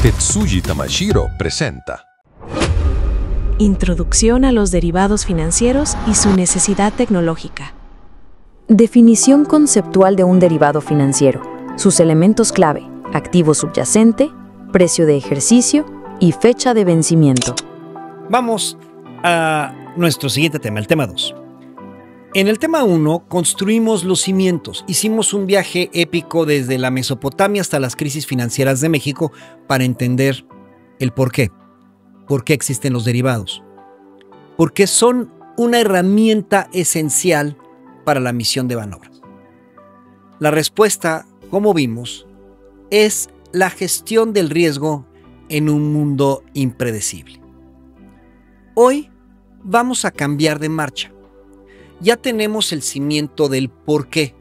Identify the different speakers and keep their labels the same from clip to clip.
Speaker 1: Tetsuji Tamashiro presenta
Speaker 2: Introducción a los derivados financieros y su necesidad tecnológica.
Speaker 3: Definición conceptual de un derivado financiero. Sus elementos clave: activo subyacente, precio de ejercicio y fecha de vencimiento.
Speaker 4: Vamos a nuestro siguiente tema, el tema 2. En el tema 1 construimos los cimientos. Hicimos un viaje épico desde la Mesopotamia hasta las crisis financieras de México para entender el por qué. ¿Por qué existen los derivados? Porque son una herramienta esencial para la misión de Banobras. La respuesta, como vimos, es la gestión del riesgo en un mundo impredecible. Hoy vamos a cambiar de marcha. Ya tenemos el cimiento del por qué.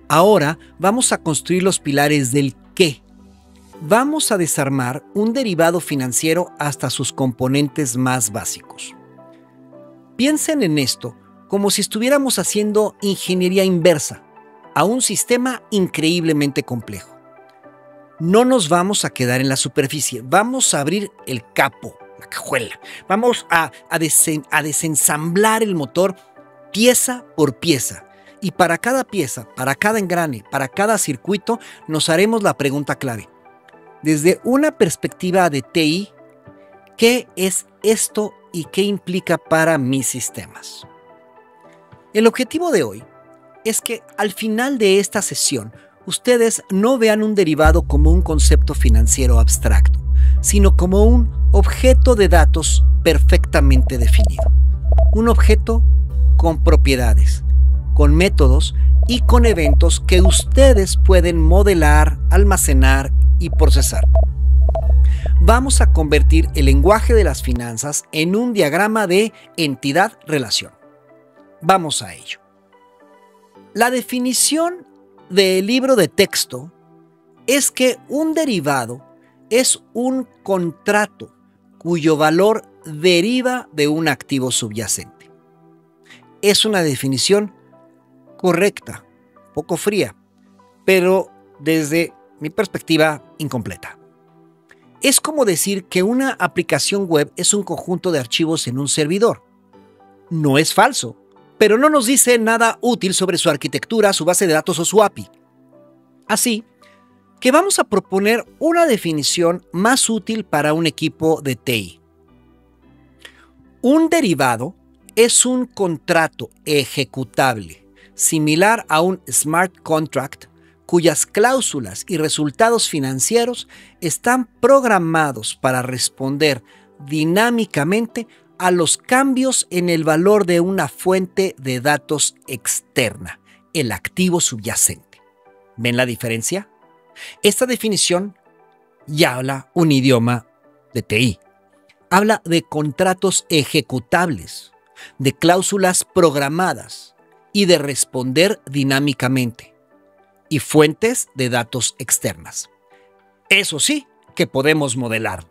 Speaker 4: Ahora vamos a construir los pilares del qué. Vamos a desarmar un derivado financiero hasta sus componentes más básicos. Piensen en esto como si estuviéramos haciendo ingeniería inversa a un sistema increíblemente complejo. No nos vamos a quedar en la superficie, vamos a abrir el capo, la cajuela. Vamos a desensamblar el motor pieza por pieza. Y para cada pieza, para cada engrane, para cada circuito, nos haremos la pregunta clave. Desde una perspectiva de TI, ¿qué es esto y qué implica para mis sistemas? El objetivo de hoy es que al final de esta sesión, ustedes no vean un derivado como un concepto financiero abstracto, sino como un objeto de datos perfectamente definido. Un objeto con propiedades, con métodos y con eventos que ustedes pueden modelar, almacenar y procesar. Vamos a convertir el lenguaje de las finanzas en un diagrama de entidad-relación. Vamos a ello. La definición del libro de texto es que un derivado es un contrato cuyo valor deriva de un activo subyacente. Es una definición correcta, poco fría, pero desde mi perspectiva incompleta. Es como decir que una aplicación web es un conjunto de archivos en un servidor. No es falso, pero no nos dice nada útil sobre su arquitectura, su base de datos o su API. Así que vamos a proponer una definición más útil para un equipo de TI. Un derivado es un contrato ejecutable, similar a un smart contract, cuyas cláusulas y resultados financieros están programados para responder dinámicamente a los cambios en el valor de una fuente de datos externa, el activo subyacente. ¿Ven la diferencia? Esta definición ya habla un idioma de TI. Habla de contratos ejecutables, de cláusulas programadas y de responder dinámicamente, y fuentes de datos externas. Eso sí que podemos modelarlo.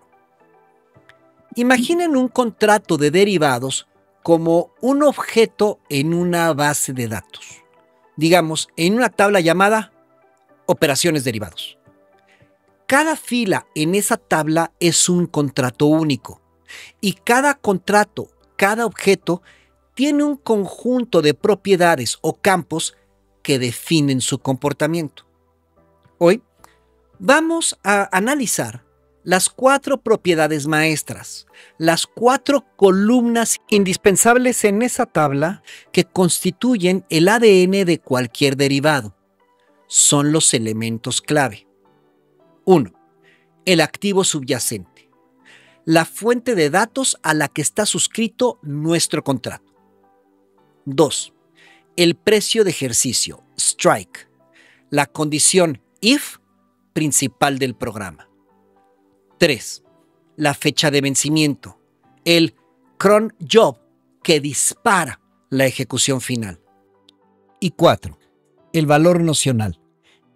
Speaker 4: Imaginen un contrato de derivados como un objeto en una base de datos. Digamos, en una tabla llamada operaciones derivados. Cada fila en esa tabla es un contrato único, y cada contrato, cada objeto, tiene un conjunto de propiedades o campos que definen su comportamiento. Hoy vamos a analizar las 4 propiedades maestras, las 4 columnas indispensables en esa tabla que constituyen el ADN de cualquier derivado. Son los elementos clave. 1. El activo subyacente. La fuente de datos a la que está suscrito nuestro contrato. 2. El precio de ejercicio, strike. La condición if principal del programa. 3. La fecha de vencimiento, el cron job que dispara la ejecución final. Y 4. El valor nocional,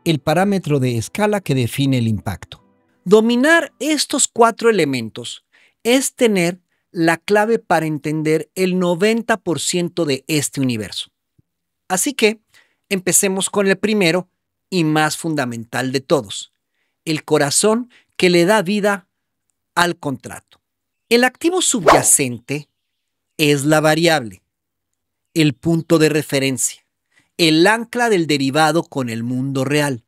Speaker 4: el parámetro de escala que define el impacto. Dominar estos 4 elementos es tener la clave para entender el 90% de este universo. Así que empecemos con el primero y más fundamental de todos, el corazón que le da vida al contrato. El activo subyacente es la variable, el punto de referencia, el ancla del derivado con el mundo real.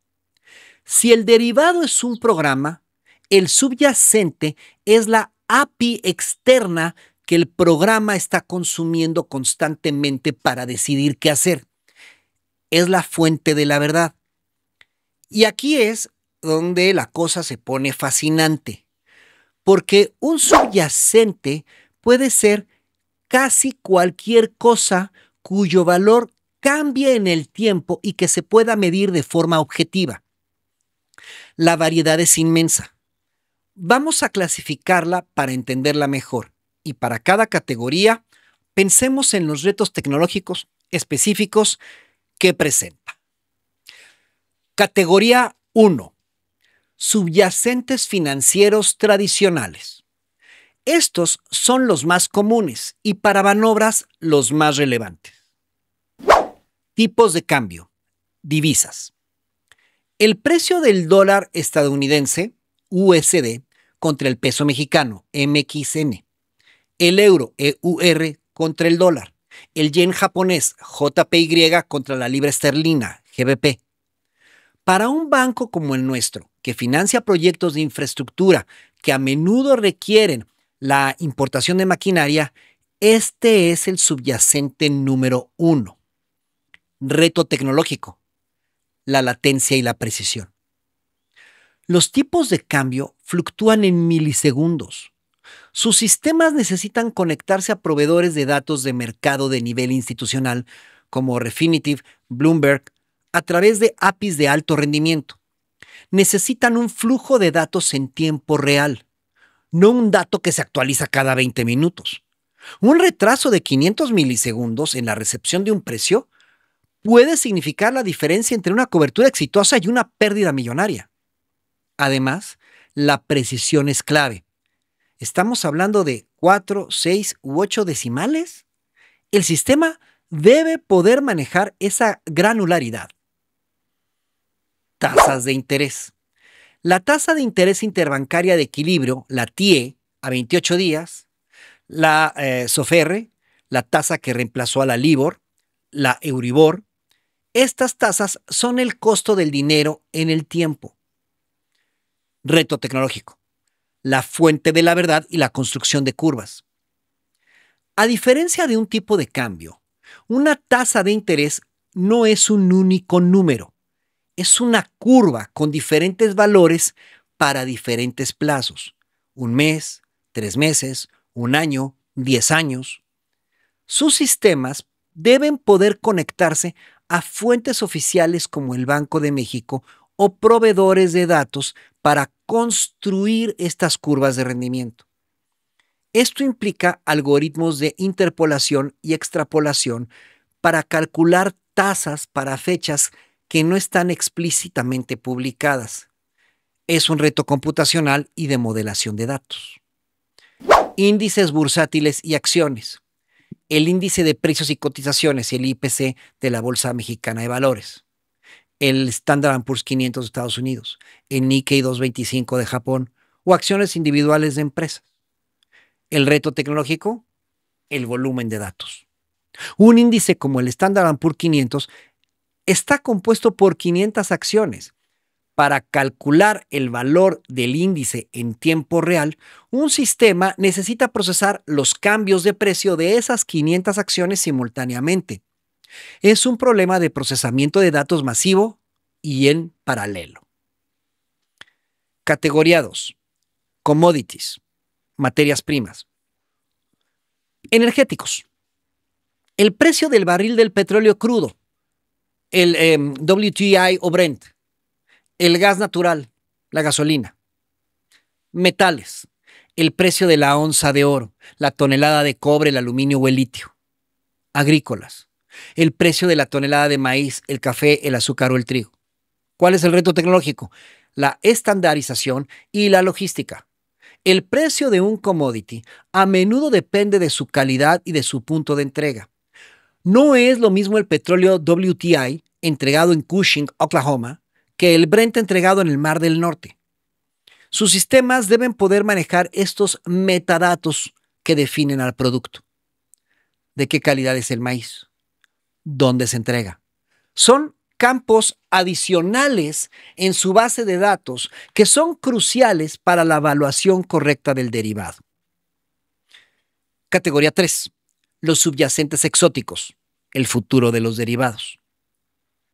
Speaker 4: Si el derivado es un programa, el subyacente es la API externa que el programa está consumiendo constantemente para decidir qué hacer. Es la fuente de la verdad. Y aquí es donde la cosa se pone fascinante, porque un subyacente puede ser casi cualquier cosa cuyo valor cambie en el tiempo y que se pueda medir de forma objetiva. La variedad es inmensa. Vamos a clasificarla para entenderla mejor, y para cada categoría pensemos en los retos tecnológicos específicos que presenta. Categoría 1. Subyacentes financieros tradicionales. Estos son los más comunes y para manobras los más relevantes. Tipos de cambio. Divisas. El precio del dólar estadounidense, USD, contra el peso mexicano, MXN. El euro, EUR, contra el dólar. El yen japonés, JPY, contra la libra esterlina, GBP. Para un banco como el nuestro, que financia proyectos de infraestructura que a menudo requieren la importación de maquinaria, este es el subyacente número 1. Reto tecnológico: la latencia y la precisión. Los tipos de cambio fluctúan en milisegundos. Sus sistemas necesitan conectarse a proveedores de datos de mercado de nivel institucional como Refinitiv, Bloomberg, a través de APIs de alto rendimiento. Necesitan un flujo de datos en tiempo real, no un dato que se actualiza cada 20 minutos. Un retraso de 500 milisegundos en la recepción de un precio puede significar la diferencia entre una cobertura exitosa y una pérdida millonaria. Además, la precisión es clave. ¿Estamos hablando de 4, 6 u 8 decimales? El sistema debe poder manejar esa granularidad. Tasas de interés. La tasa de interés interbancaria de equilibrio, la TIE, a 28 días, la SOFR, la tasa que reemplazó a la LIBOR, la Euribor. Estas tasas son el costo del dinero en el tiempo. Reto tecnológico: la fuente de la verdad y la construcción de curvas. A diferencia de un tipo de cambio, una tasa de interés no es un único número. Es una curva con diferentes valores para diferentes plazos. 1 mes, 3 meses, 1 año, 10 años. Sus sistemas deben poder conectarse a fuentes oficiales como el Banco de México o proveedores de datos para construir estas curvas de rendimiento. Esto implica algoritmos de interpolación y extrapolación para calcular tasas para fechas que no están explícitamente publicadas. Es un reto computacional y de modelación de datos. Índices bursátiles y acciones. El índice de precios y cotizaciones, el IPC de la Bolsa Mexicana de Valores. El Standard & Poor's 500 de Estados Unidos. El Nikkei 225 de Japón. O acciones individuales de empresas. El reto tecnológico: el volumen de datos. Un índice como el Standard & Poor's 500 está compuesto por 500 acciones. Para calcular el valor del índice en tiempo real, un sistema necesita procesar los cambios de precio de esas 500 acciones simultáneamente. Es un problema de procesamiento de datos masivo y en paralelo. Categoría 2. Commodities, materias primas. Energéticos. El precio del barril del petróleo crudo, el WTI o Brent, el gas natural, la gasolina. Metales, el precio de la onza de oro, la tonelada de cobre, el aluminio o el litio. Agrícolas, el precio de la tonelada de maíz, el café, el azúcar o el trigo. ¿Cuál es el reto tecnológico? La estandarización y la logística. El precio de un commodity a menudo depende de su calidad y de su punto de entrega. No es lo mismo el petróleo WTI entregado en Cushing, Oklahoma, que el Brent entregado en el Mar del Norte. Sus sistemas deben poder manejar estos metadatos que definen al producto. ¿De qué calidad es el maíz? ¿Dónde se entrega? Son campos adicionales en su base de datos que son cruciales para la evaluación correcta del derivado. Categoría 3. Los subyacentes exóticos, el futuro de los derivados.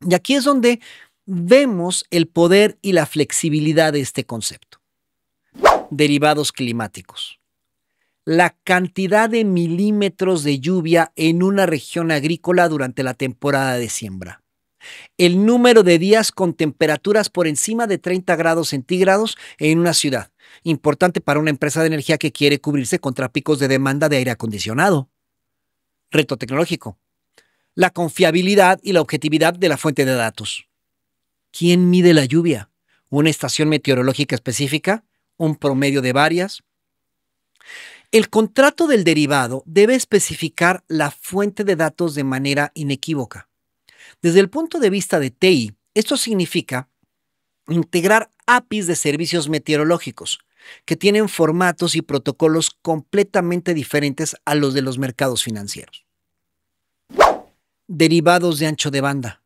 Speaker 4: Y aquí es donde vemos el poder y la flexibilidad de este concepto. Derivados climáticos. La cantidad de milímetros de lluvia en una región agrícola durante la temporada de siembra. El número de días con temperaturas por encima de 30 grados centígrados en una ciudad. Importante para una empresa de energía que quiere cubrirse contra picos de demanda de aire acondicionado. Reto tecnológico. La confiabilidad y la objetividad de la fuente de datos. ¿Quién mide la lluvia? ¿Una estación meteorológica específica? ¿Un promedio de varias? El contrato del derivado debe especificar la fuente de datos de manera inequívoca. Desde el punto de vista de TI, esto significa integrar APIs de servicios meteorológicos que tienen formatos y protocolos completamente diferentes a los de los mercados financieros. Derivados de ancho de banda.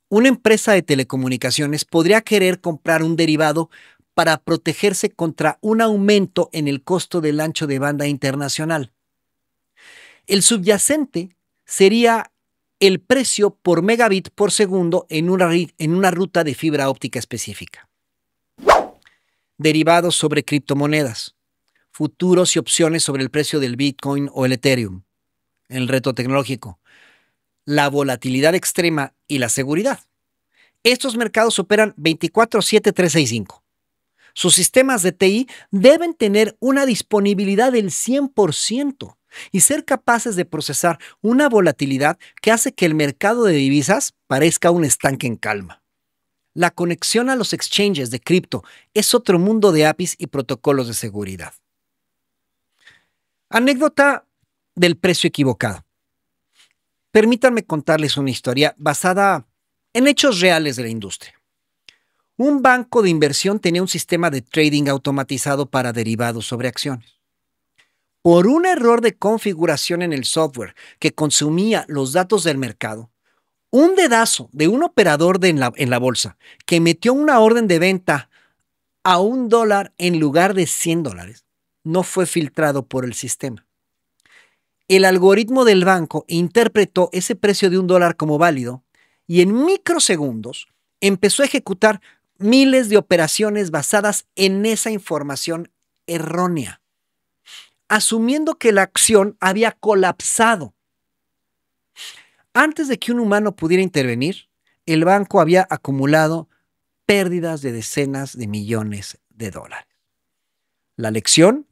Speaker 4: Una empresa de telecomunicaciones podría querer comprar un derivado para protegerse contra un aumento en el costo del ancho de banda internacional. El subyacente sería el precio por megabit por segundo en una ruta de fibra óptica específica. Derivados sobre criptomonedas, futuros y opciones sobre el precio del Bitcoin o el Ethereum. El reto tecnológico, la volatilidad extrema y la seguridad. Estos mercados operan 24/7/365. Sus sistemas de TI deben tener una disponibilidad del 100% y ser capaces de procesar una volatilidad que hace que el mercado de divisas parezca un estanque en calma. La conexión a los exchanges de cripto es otro mundo de APIs y protocolos de seguridad. Anécdota del precio equivocado. Permítanme contarles una historia basada en hechos reales de la industria. Un banco de inversión tenía un sistema de trading automatizado para derivados sobre acciones. Por un error de configuración en el software que consumía los datos del mercado, un dedazo de un operador en la bolsa que metió una orden de venta a $1 en lugar de $100 no fue filtrado por el sistema. El algoritmo del banco interpretó ese precio de $1 como válido y en microsegundos empezó a ejecutar miles de operaciones basadas en esa información errónea, asumiendo que la acción había colapsado. Antes de que un humano pudiera intervenir, el banco había acumulado pérdidas de decenas de millones de dólares. La lección: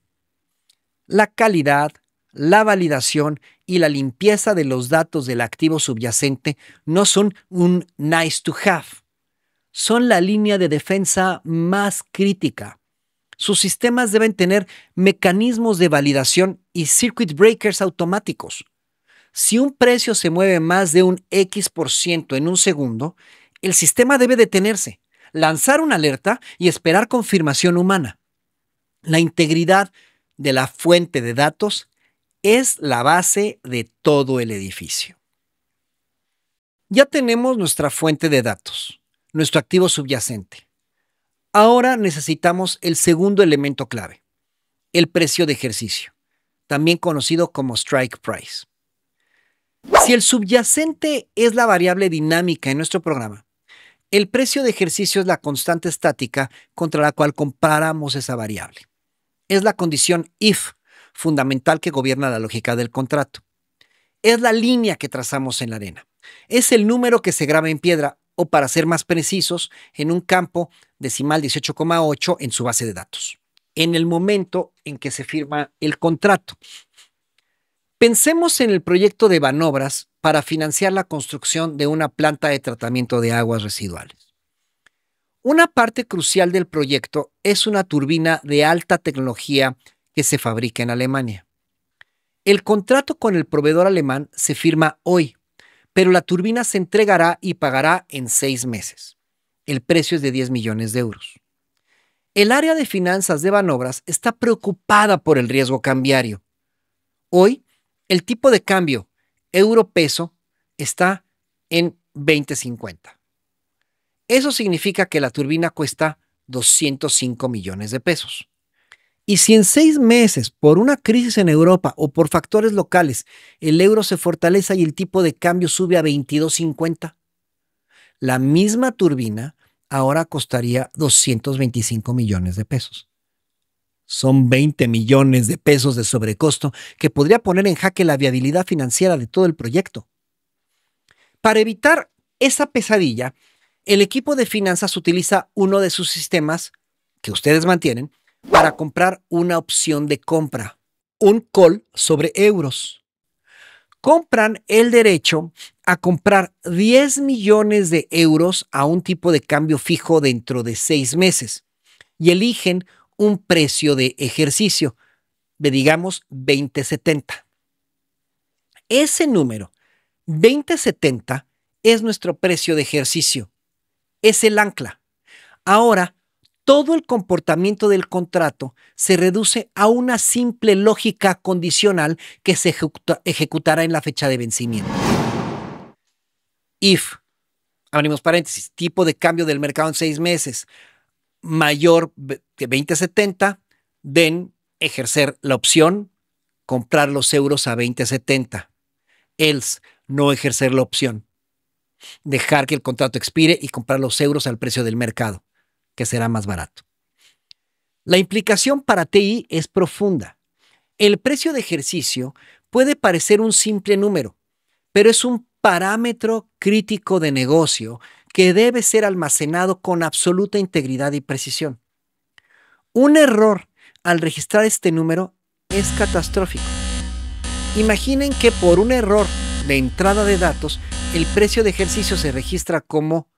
Speaker 4: la calidad, la validación y la limpieza de los datos del activo subyacente no son un nice to have. Son la línea de defensa más crítica. Sus sistemas deben tener mecanismos de validación y circuit breakers automáticos. Si un precio se mueve más de un X% en un segundo, el sistema debe detenerse, lanzar una alerta y esperar confirmación humana. La integridad de la fuente de datos es la base de todo el edificio. Ya tenemos nuestra fuente de datos, nuestro activo subyacente. Ahora necesitamos el segundo elemento clave, el precio de ejercicio, también conocido como strike price. Si el subyacente es la variable dinámica en nuestro programa, el precio de ejercicio es la constante estática contra la cual comparamos esa variable. Es la condición if fundamental que gobierna la lógica del contrato. Es la línea que trazamos en la arena. Es el número que se graba en piedra o, para ser más precisos, en un campo decimal 18,8 en su base de datos, en el momento en que se firma el contrato. Pensemos en el proyecto de Banobras para financiar la construcción de una planta de tratamiento de aguas residuales. Una parte crucial del proyecto es una turbina de alta tecnología que se fabrica en Alemania. El contrato con el proveedor alemán se firma hoy, pero la turbina se entregará y pagará en 6 meses. El precio es de 10 millones de euros. El área de finanzas de Banobras está preocupada por el riesgo cambiario. Hoy, el tipo de cambio euro-peso está en 20.50. Eso significa que la turbina cuesta 205 millones de pesos. Y si en 6 meses, por una crisis en Europa o por factores locales, el euro se fortalece y el tipo de cambio sube a 22.50, la misma turbina ahora costaría 225 millones de pesos. Son 20 millones de pesos de sobrecosto que podría poner en jaque la viabilidad financiera de todo el proyecto. Para evitar esa pesadilla, el equipo de finanzas utiliza uno de sus sistemas que ustedes mantienen para comprar una opción de compra, un call sobre euros. Compran el derecho a comprar 10 millones de euros a un tipo de cambio fijo dentro de 6 meses y eligen un precio de ejercicio de, digamos, 20.70. Ese número, 20.70, es nuestro precio de ejercicio. Es el ancla. Ahora, todo el comportamiento del contrato se reduce a una simple lógica condicional que se ejecutará en la fecha de vencimiento. If, abrimos paréntesis, tipo de cambio del mercado en 6 meses, mayor que 20.70, den ejercer la opción, comprar los euros a 20.70. Else, no ejercer la opción. Dejar que el contrato expire y comprar los euros al precio del mercado, que será más barato. La implicación para TI es profunda. El precio de ejercicio puede parecer un simple número, pero es un parámetro crítico de negocio que debe ser almacenado con absoluta integridad y precisión. Un error al registrar este número es catastrófico. Imaginen que por un error de entrada de datos, el precio de ejercicio se registra como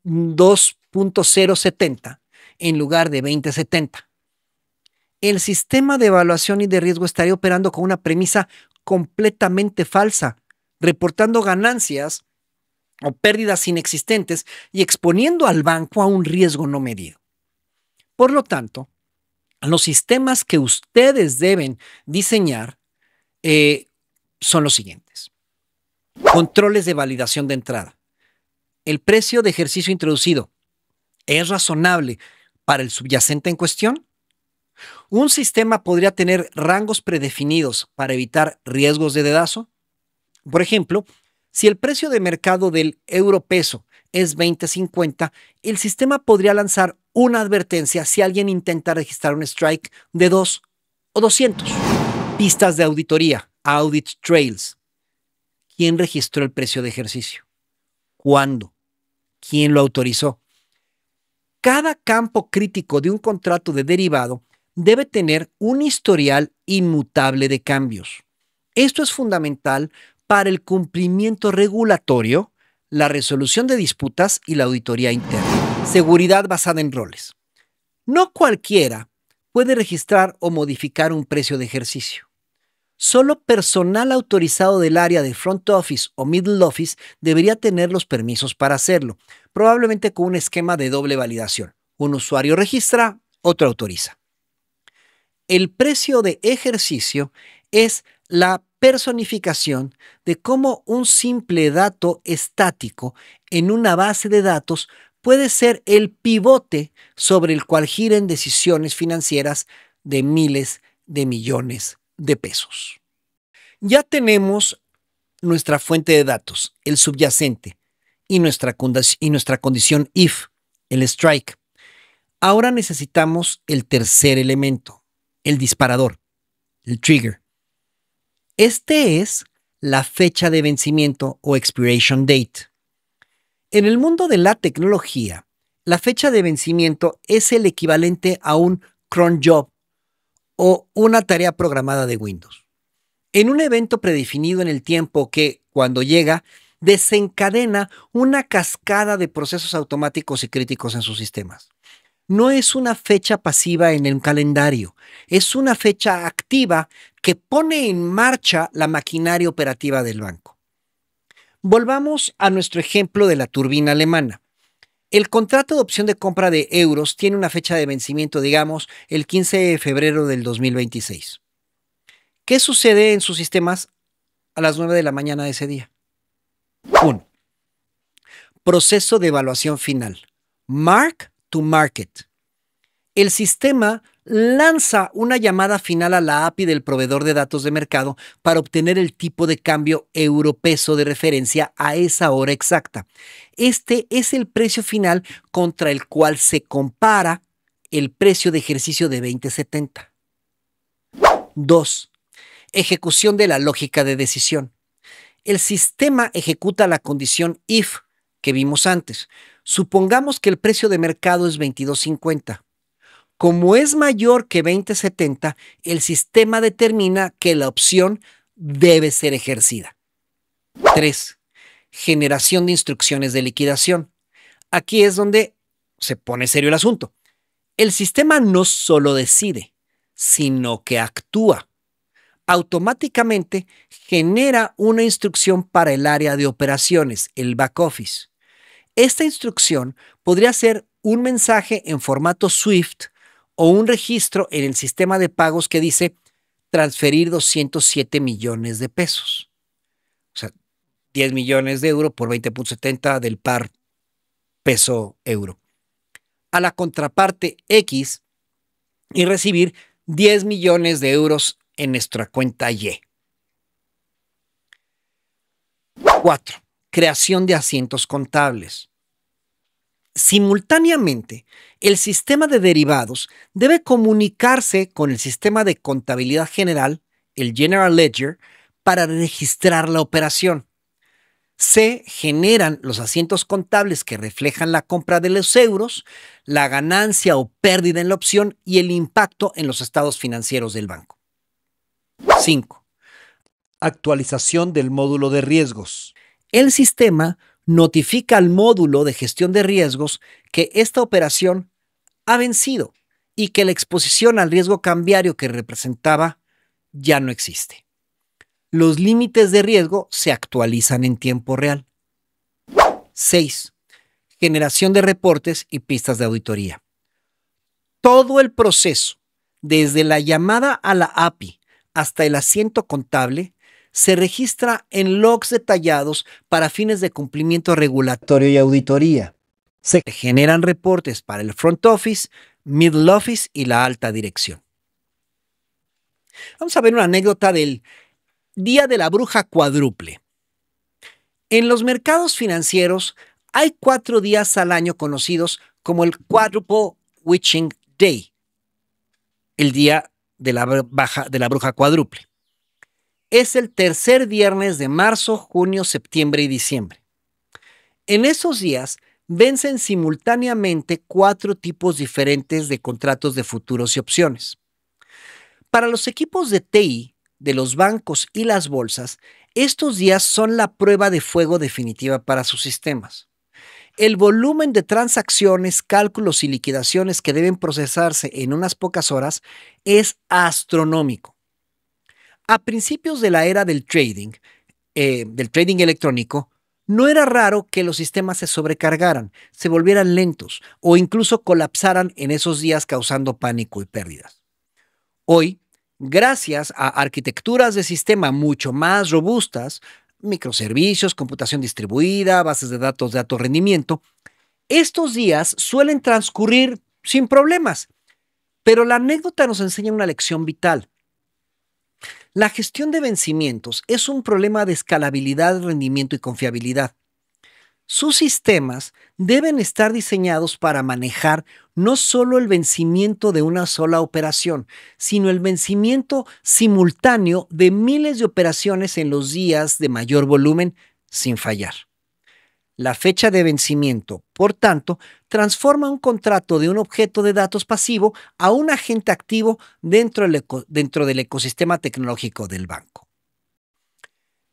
Speaker 4: 2.070 en lugar de 20.70. El sistema de evaluación y de riesgo estaría operando con una premisa completamente falsa, reportando ganancias o pérdidas inexistentes y exponiendo al banco a un riesgo no medido. Por lo tanto, los sistemas que ustedes deben diseñar son los siguientes. Controles de validación de entrada. ¿El precio de ejercicio introducido es razonable para el subyacente en cuestión? ¿Un sistema podría tener rangos predefinidos para evitar riesgos de dedazo? Por ejemplo, si el precio de mercado del euro-peso es 20.50, el sistema podría lanzar una advertencia si alguien intenta registrar un strike de 2 o 200. Pistas de auditoría, audit trails. ¿Quién registró el precio de ejercicio? ¿Cuándo? ¿Quién lo autorizó? Cada campo crítico de un contrato de derivado debe tener un historial inmutable de cambios. Esto es fundamental para el cumplimiento regulatorio, la resolución de disputas y la auditoría interna. Seguridad basada en roles. No cualquiera puede registrar o modificar un precio de ejercicio. Solo personal autorizado del área de front office o middle office debería tener los permisos para hacerlo, probablemente con un esquema de doble validación. Un usuario registra, otro autoriza. El precio de ejercicio es la personificación de cómo un simple dato estático en una base de datos puede ser el pivote sobre el cual giren decisiones financieras de miles de millones de pesos. Ya tenemos nuestra fuente de datos, el subyacente, y nuestra condición if, el strike. Ahora necesitamos el tercer elemento, el disparador, el trigger. Este es la fecha de vencimiento o expiration date. En el mundo de la tecnología, la fecha de vencimiento es el equivalente a un cron job o una tarea programada de Windows. En un evento predefinido en el tiempo que, cuando llega, desencadena una cascada de procesos automáticos y críticos en sus sistemas. No es una fecha pasiva en el calendario, es una fecha activa que pone en marcha la maquinaria operativa del banco. Volvamos a nuestro ejemplo de la turbina alemana. El contrato de opción de compra de euros tiene una fecha de vencimiento, digamos, el 15 de febrero del 2026. ¿Qué sucede en sus sistemas a las 9 de la mañana de ese día? 1. Proceso de evaluación final. Mark to market. El sistema lanza una llamada final a la API del proveedor de datos de mercado para obtener el tipo de cambio euro-peso de referencia a esa hora exacta. Este es el precio final contra el cual se compara el precio de ejercicio de 2070. 2. Ejecución de la lógica de decisión. El sistema ejecuta la condición if que vimos antes. Supongamos que el precio de mercado es 22.50. Como es mayor que 20.70, el sistema determina que la opción debe ser ejercida. 3. Generación de instrucciones de liquidación. Aquí es donde se pone serio el asunto. El sistema no solo decide, sino que actúa. Automáticamente genera una instrucción para el área de operaciones, el back office. Esta instrucción podría ser un mensaje en formato SWIFT o un registro en el sistema de pagos que dice transferir 207 millones de pesos. O sea, 10 millones de euros por 20.70 del par peso-euro. A la contraparte X y recibir 10 millones de euros en nuestra cuenta Y. 4. Creación de asientos contables. Simultáneamente, el sistema de derivados debe comunicarse con el sistema de contabilidad general, el General Ledger, para registrar la operación. Se generan los asientos contables que reflejan la compra de los euros, la ganancia o pérdida en la opción y el impacto en los estados financieros del banco. 5. Actualización del módulo de riesgos. El sistema notifica al módulo de gestión de riesgos que esta operación ha vencido y que la exposición al riesgo cambiario que representaba ya no existe. Los límites de riesgo se actualizan en tiempo real. 6. Generación de reportes y pistas de auditoría. Todo el proceso, desde la llamada a la API hasta el asiento contable, se registra en logs detallados para fines de cumplimiento regulatorio y auditoría. Se generan reportes para el front office, middle office y la alta dirección. Vamos a ver una anécdota del Día de la Bruja Cuádruple. En los mercados financieros hay 4 días al año conocidos como el Quadruple Witching Day, el Día de la Bruja Cuádruple. Es el tercer viernes de marzo, junio, septiembre y diciembre. En esos días vencen simultáneamente 4 tipos diferentes de contratos de futuros y opciones. Para los equipos de TI, de los bancos y las bolsas, estos días son la prueba de fuego definitiva para sus sistemas. El volumen de transacciones, cálculos y liquidaciones que deben procesarse en unas pocas horas es astronómico. A principios de la era del trading electrónico, no era raro que los sistemas se sobrecargaran, se volvieran lentos o incluso colapsaran en esos días causando pánico y pérdidas. Hoy, gracias a arquitecturas de sistema mucho más robustas, microservicios, computación distribuida, bases de datos de alto rendimiento, estos días suelen transcurrir sin problemas. Pero la anécdota nos enseña una lección vital. La gestión de vencimientos es un problema de escalabilidad, rendimiento y confiabilidad. Sus sistemas deben estar diseñados para manejar no solo el vencimiento de una sola operación, sino el vencimiento simultáneo de miles de operaciones en los días de mayor volumen sin fallar. La fecha de vencimiento, por tanto, transforma un contrato de un objeto de datos pasivo a un agente activo dentro del ecosistema tecnológico del banco.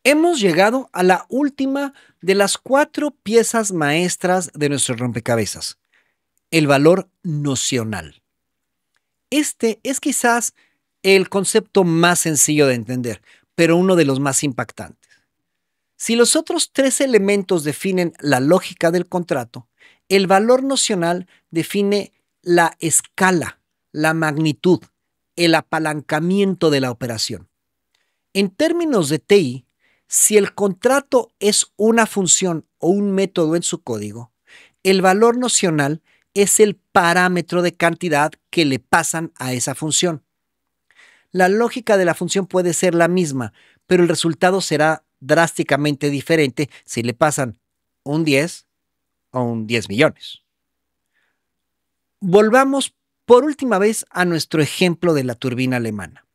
Speaker 4: Hemos llegado a la última de las 4 piezas maestras de nuestro rompecabezas, el valor nocional. Este es quizás el concepto más sencillo de entender, pero uno de los más impactantes. Si los otros 3 elementos definen la lógica del contrato, El valor nocional define la escala, la magnitud, el apalancamiento de la operación. En términos de TI, si el contrato es una función o un método en su código, el valor nocional es el parámetro de cantidad que le pasan a esa función. La lógica de la función puede ser la misma, pero el resultado será drásticamente diferente si le pasan un 10 o un 10 millones. Volvamos por última vez a nuestro ejemplo de la turbina alemana.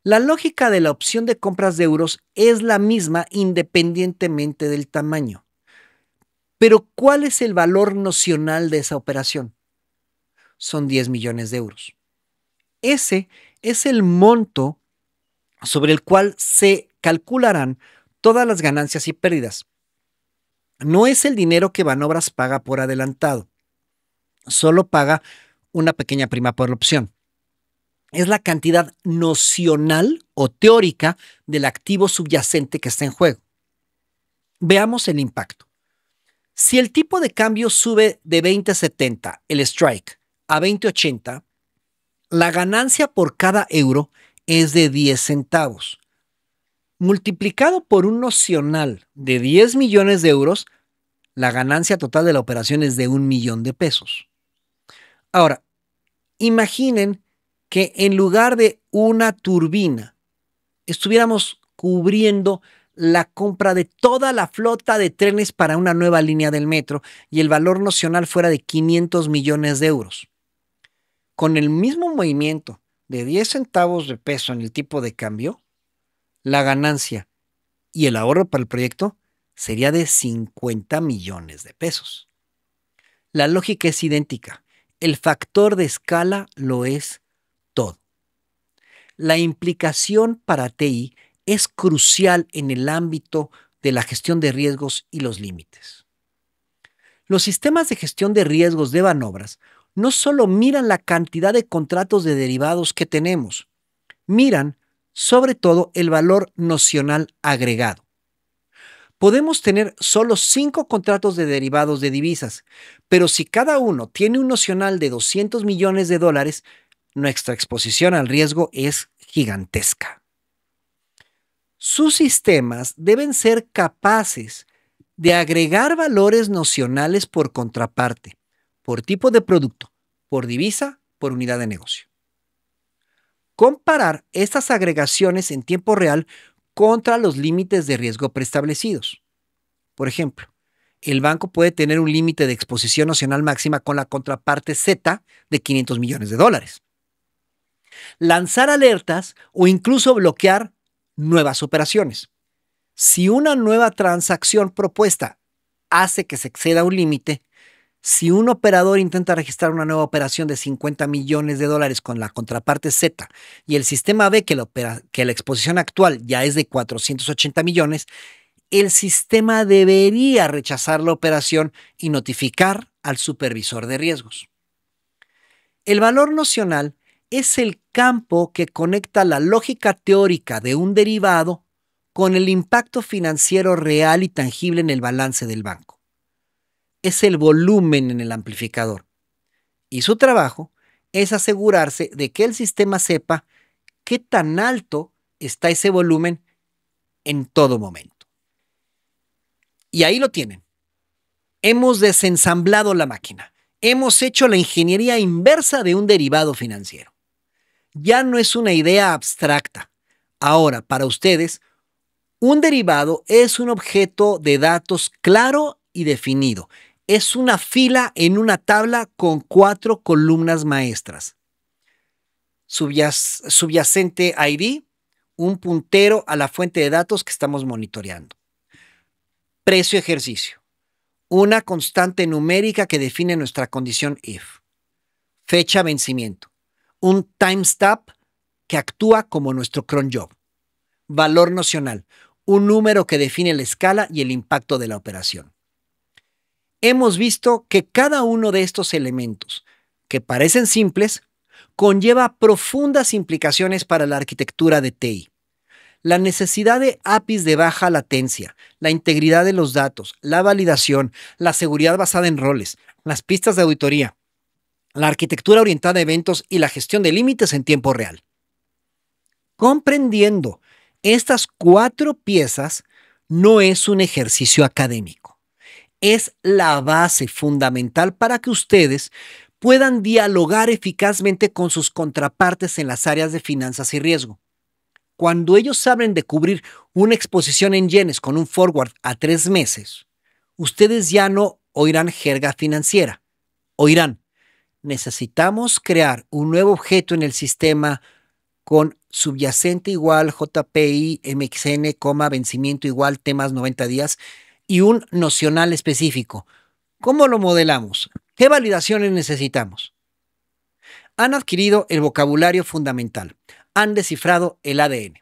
Speaker 4: La lógica de la opción de compras de euros es la misma independientemente del tamaño. Pero ¿cuál es el valor nocional de esa operación? Son 10 millones de euros. Ese es el monto sobre el cual se calcularán todas las ganancias y pérdidas. No es el dinero que Banobras paga por adelantado. Solo paga una pequeña prima por la opción. Es la cantidad nocional o teórica del activo subyacente que está en juego. Veamos el impacto. Si el tipo de cambio sube de 20.70, el strike, a 20.80, la ganancia por cada euro es de 10 centavos. Multiplicado por un nocional de 10 millones de euros, la ganancia total de la operación es de 1 millón de pesos. Ahora, imaginen que en lugar de una turbina, estuviéramos cubriendo la compra de toda la flota de trenes para una nueva línea del metro y el valor nocional fuera de 500 millones de euros. Con el mismo movimiento de 10 centavos de peso en el tipo de cambio, la ganancia y el ahorro para el proyecto sería de 50 millones de pesos. La lógica es idéntica. El factor de escala lo es todo. La implicación para TI es crucial en el ámbito de la gestión de riesgos y los límites. Los sistemas de gestión de riesgos de Banobras no solo miran la cantidad de contratos de derivados que tenemos, miran sobre todo el valor nocional agregado. Podemos tener solo 5 contratos de derivados de divisas, pero si cada uno tiene un nocional de 200 millones de dólares, nuestra exposición al riesgo es gigantesca. Sus sistemas deben ser capaces de agregar valores nocionales por contraparte, por tipo de producto, por divisa, por unidad de negocio. Comparar estas agregaciones en tiempo real contra los límites de riesgo preestablecidos. Por ejemplo, el banco puede tener un límite de exposición nocional máxima con la contraparte Z de 500 millones de dólares. Lanzar alertas o incluso bloquear nuevas operaciones. Si una nueva transacción propuesta hace que se exceda un límite, si un operador intenta registrar una nueva operación de 50 millones de dólares con la contraparte Z y el sistema ve que la exposición actual ya es de 480 millones, el sistema debería rechazar la operación y notificar al supervisor de riesgos. El valor nocional es el campo que conecta la lógica teórica de un derivado con el impacto financiero real y tangible en el balance del banco. Es el volumen en el amplificador. Y su trabajo es asegurarse de que el sistema sepa qué tan alto está ese volumen en todo momento. Y ahí lo tienen. Hemos desensamblado la máquina. Hemos hecho la ingeniería inversa de un derivado financiero. Ya no es una idea abstracta. Ahora, para ustedes, un derivado es un objeto de datos claro y definido. Es una fila en una tabla con 4 columnas maestras. Subyacente ID, un puntero a la fuente de datos que estamos monitoreando. Precio ejercicio, una constante numérica que define nuestra condición if. Fecha vencimiento, un timestamp que actúa como nuestro cron job. Valor nocional, un número que define la escala y el impacto de la operación. Hemos visto que cada uno de estos elementos, que parecen simples, conlleva profundas implicaciones para la arquitectura de TI. La necesidad de APIs de baja latencia, la integridad de los datos, la validación, la seguridad basada en roles, las pistas de auditoría, la arquitectura orientada a eventos y la gestión de límites en tiempo real. Comprendiendo estas 4 piezas, no es un ejercicio académico. Es la base fundamental para que ustedes puedan dialogar eficazmente con sus contrapartes en las áreas de finanzas y riesgo. Cuando ellos saben de cubrir una exposición en yenes con un forward a 3 meses, ustedes ya no oirán jerga financiera. Oirán, necesitamos crear un nuevo objeto en el sistema con subyacente igual JPI MXN, vencimiento igual temas 90 días y un nocional específico. ¿Cómo lo modelamos? ¿Qué validaciones necesitamos? Han adquirido el vocabulario fundamental. Han descifrado el ADN.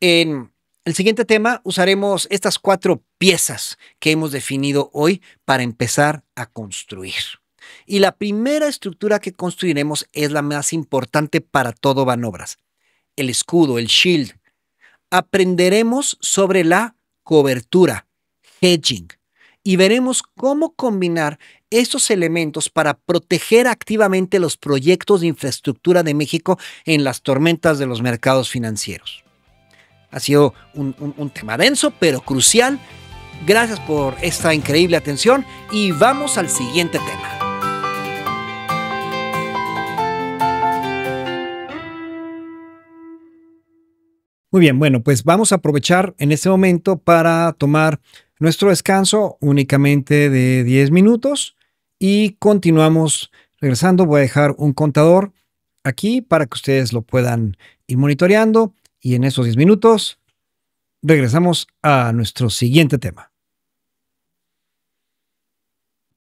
Speaker 4: En el siguiente tema usaremos estas 4 piezas que hemos definido hoy para empezar a construir. Y la primera estructura que construiremos es la más importante para todo Banobras. El escudo, el shield. Aprenderemos sobre la cobertura, hedging, y veremos cómo combinar estos elementos para proteger activamente los proyectos de infraestructura de México en las tormentas de los mercados financieros. Ha sido un tema denso, pero crucial. Gracias por esta increíble atención y vamos al siguiente tema. Muy bien, bueno, pues vamos a aprovechar en este momento para tomar nuestro descanso únicamente de 10 minutos y continuamos regresando. Voy a dejar un contador aquí para que ustedes lo puedan ir monitoreando y en esos 10 minutos regresamos a nuestro siguiente tema.